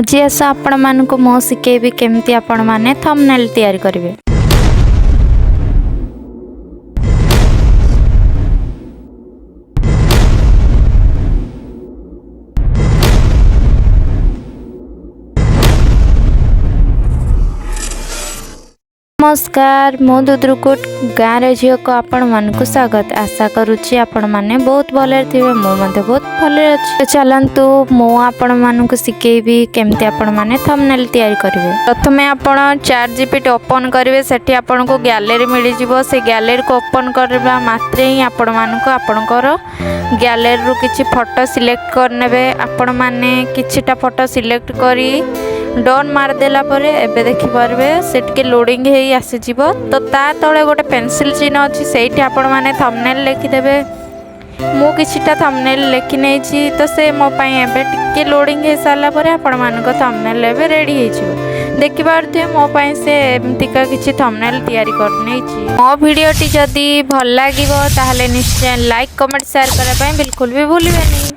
आज आस आपण मानक मो शिखेबी केमती आपण माने थंबनेल तैयारी करिवे। नमस्कार मो दुद्रुकुट गाँव झील को आपण मानक स्वागत। आशा करुच्ची आपण माने बहुत भले थे मो बहुत भले अच्छी। तो चलतु मो आपण मानक शिखेबी केमती आपण माने थंबनेल तैयारी करिवे। प्रथमे आपण ChatGPT ओपन करिवे। सेठी आपण को गैलरी मिल जिवो। से गैलरी को ओपन करबा मात्रे ही आपण मानक आपणकर गैलरी रु किछि फोटो सिलेक्ट करनेबे। आपण माने किछिटा फोटो सिलेक्ट करी डन मारदेला एबे देखि पारबे से टिके लोडिंग हेई आसी जीवो। तो ता तळे गोटे पेंसिल चिन्ह अछि सेठी आपण माने थंबनेल लिखि देबे। मु किछिटा थंबनेल लिखि नेछि तो से मो पई एबे टिके लोडिंग हे साला परे आपण मानको थंबनेल एबे रेडी हे जिवो। देखि पारथे मो पई से एमतिका किछि थंबनेल तैयारी कर नेछि। मो वीडियोटी जदी भल लागिवो ताहले निश्चय लाइक कमेंट शेयर करै पई बिल्कुल भी भूलिबेनी।